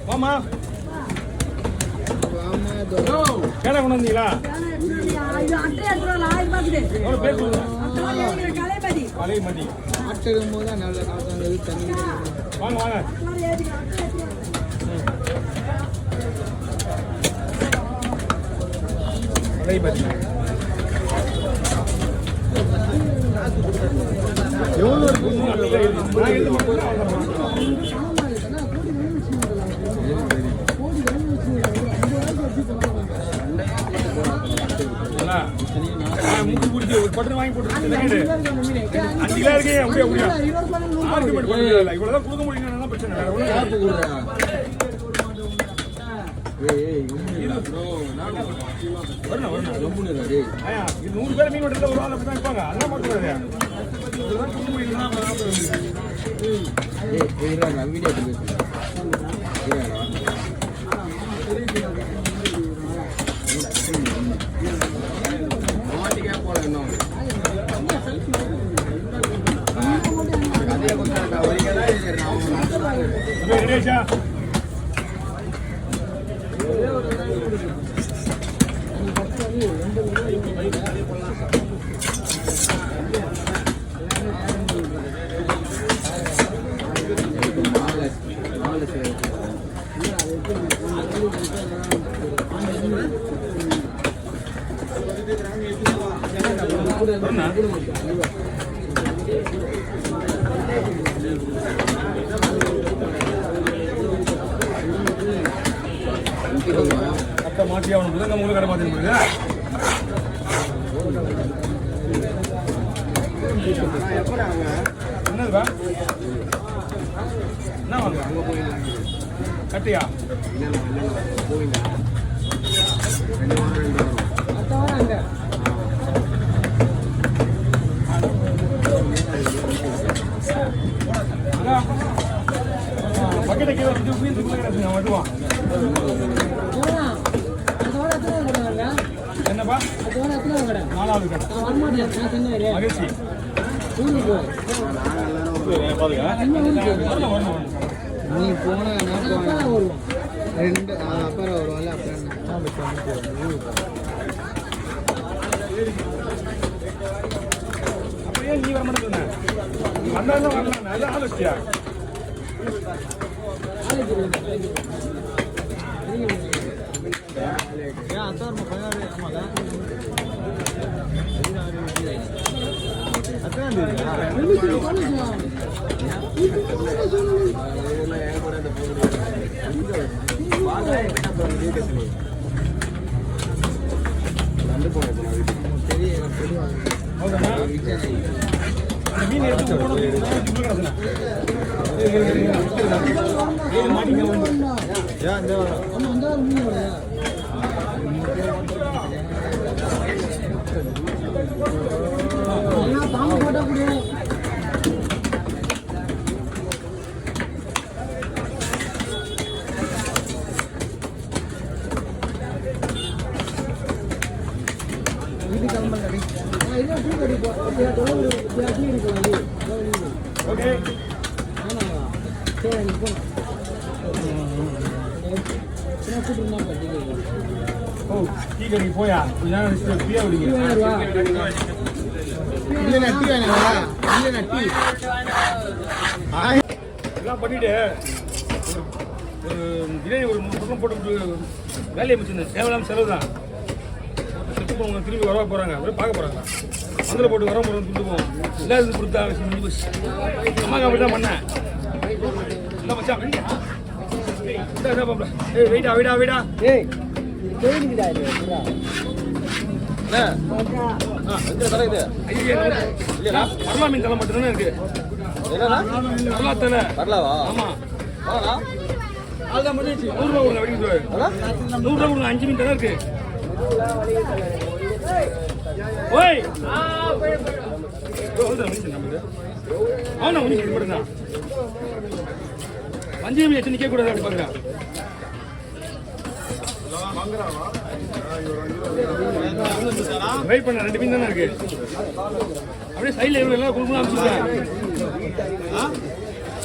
வாமா கேடா கொண்டு வந்தீங்களா? கலைமதி ஆட்டும் போது நல்ல காத்தாங்க தண்ணி வாங்க வாங்க. கலைமதி எவ்வளோ மூக்கு பிடிச்சி ஒரு பட்டு வாங்கி போட்டு 5 கிலோ இருக்கு. அப்படியே அப்படியா ஆர்குமெண்ட் பண்ணல. இவ்வளவுதான் கொடுக்க முடியும் பிரச்சனை. வரணும் இது 100 பேர் மீன் வெட்டுறது ஒரு ஆள் அப்படிதான் இருப்பாங்க. அதெல்லாம் பார்க்கக்கூடாது. இதெல்லாம் கொடுக்க முடியும்னா வீடியோ மாற்றி ஆகணும். நம்ம கடை மாற்றி என்னதுப்பா என்ன வாங்க அங்கே போயிடலாம். கட்டியா பக்கெட்டை கீழே வருவான். என்னப்பா 4வது கடை மகிழ்ச்சி. நீ போன 2 அப்புறம் வருவாள். அப்படியே நீ வர மாட்டேங்க. நீ வந்தாலும் வரலாம். நல்ல ஆலோசியா மீன் எடுத்து போயா பண்ணிட்டு ஒரு 3 பக்கம் போட்டு வேலையை முடிச்சிருந்தேன். தேவையில்லாம செலவு தான். திரும்பி வர போறாங்க, பார்க்க போறாங்க. அதில் போட்டு வர போறோம் கொடுத்துப்போம். இல்லாத கொடுத்தா அம்மாங்க அப்படி தான் பண்ணேன். இல்லை மச்சான் வெயிட்டா வெயிட்டா வெயிட்டா வரலா மீன் தலை மட்டும்தானே இருக்கு. வரலா தலை ஆமா அதுதான் முடிஞ்சிச்சு. 100 ரூபா கொடுங்க வெடிக்க 100 ரூபா கொடுங்க. 5 மீன் தலை இருக்கு. ஓய் அவனா உனக்கு மட்டும்தான் 5 மீன் எத்தனை நிற்க கூடாது. அப்படி பாருங்க வெயிட் பண்ண 2 மீன் தானே இருக்கு. அப்படியே சைடில் எல்லாம் கொடுக்கணும் அமைச்சிருக்கேன்.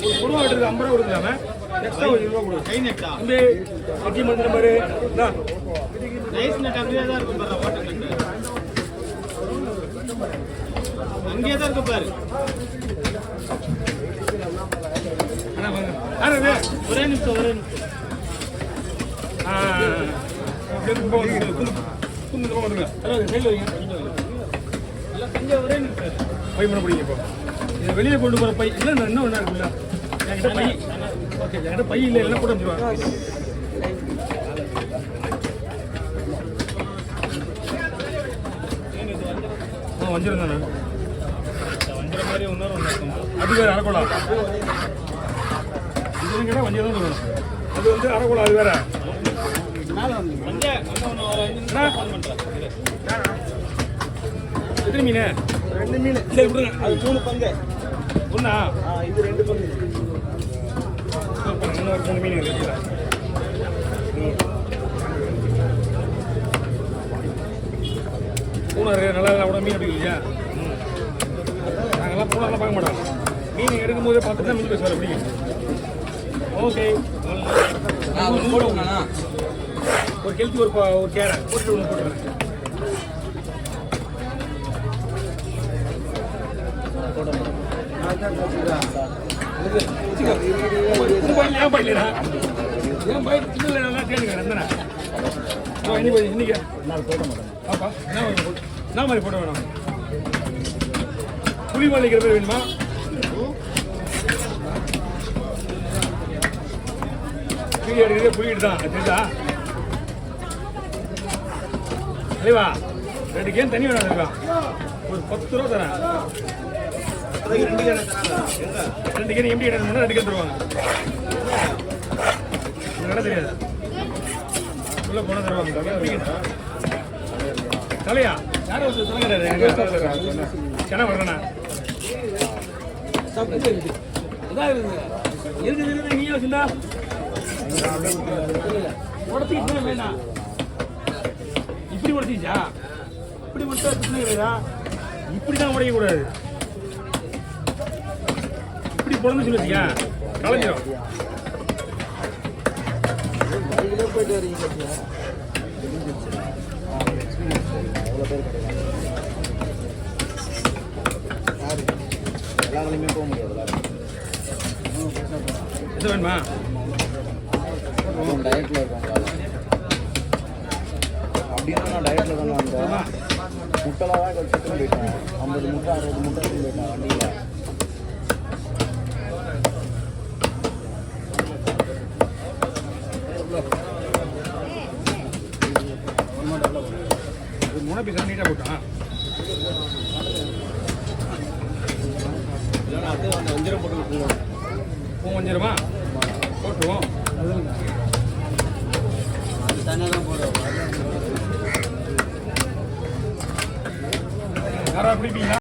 ஒரு குருவா வெட்டுறது 50 ரூபா கொடுக்கலாம எக்ஸ்ட்ரா ஒரு 20 ரூபா கொடுக்கும். கை நெட்டா தம்பி வெட்டி மந்திர மாதிரி நைஸ் நெட் அப்படியே தான் இருக்கும் பாரு. வாட்டர் நெட் அங்கேயே தான் இருக்கு பாரு. ஒரே நிமிஷம் பை பண்ண பிடிங்க. இப்போ இதை வெளியே கொண்டு போகிற பை இல்லை நான் இன்னும் ஒன்றா இருக்குல்ல என்கிட்ட பை. ஓகே என்கிட்ட பை இல்லை எல்லாம் கூட வந்துடுவாங்க. வஞ்சிரம் தானே வஞ்சிரம் மாதிரி ஒன்றும் அது வேறு அரைக்குளம். இது கேட்டால் வஞ்சிரம் தான் சொல்லணும். அது வந்து அரைக்குளம் அது வேற. எத்தனை மீன்? 2 மீன். சரி கொடுங்க. அது 3 பங்கு. ஒன்றா? இது 2 பங்கு. இன்னொரு 3 மீன் இருக்குது. பூனை நல்லா கூட மீன் அப்படி இல்லையா? நாங்கள்லாம் பூனெல்லாம் பார்க்க மாட்டோம். மீன் எடுக்கும் போதே பார்த்துட்டு தான் மீன் பேசுவார். எப்படி? ஓகே. ஒரு கெளுத்தி ஒரு கேரை போட்டு ஒன்று போட்டுருவேன். ஏன் பயிலா ஏன் பயிர் சின்ன நல்லா கேளுங்க. இன்னைக்கு பாப்பா என்ன மாதிரி போட்டோ வேணும்? புளி மாளிக்கிற பேர் வேணுமா? புளி எடுக்கிறதே புளிட்டு தான் தெரியுதா? சரிவா 2 கேன் தண்ணி வேணும். இருக்கா ஒரு 10 ரூபா தரேன். 2 கேன் எப்படி எடுக்கணும்? 2 கேன் தருவாங்க. கடை தெரியாது உள்ள போன தருவாங்க. தலையா யாரும் ஒரு தலைங்கிறாரு கிணறு வர்றேண்ணா இதான் இருக்குது. நீ வச்சுருந்தா உடச்சிக்கிட்டு வேண்டாம். இப்படி உடச்சிச்சா? இப்படி உடச்சா பிரச்சனை கிடையாதா? இப்படி தான் உடையக்கூடாது. இப்படி பொழந்து சொல்லி வச்சியா கலைஞ்சிடும். போயிட்டு வரீங்க எல்லாருமே போக முடியாது. எது வேணுமா? டயட்டில் இருக்காங்களா? அப்படின்னா நான் டயட்டில் தானே வந்தேன். முட்டைலாம் தான் வச்சுட்டு போயிட்டேன். 50 முட்டை 60 முட்டை போயிட்டேன் வண்டியில். முனைப்பி சார் நீட்டாக போட்டான். வஞ்சிரம் போட்டு விட்டுருவோம். வஞ்சிரமா போட்டுருவோம். தனியாக தான் போடுவோம். யாராவது பிடிப்பீங்களா?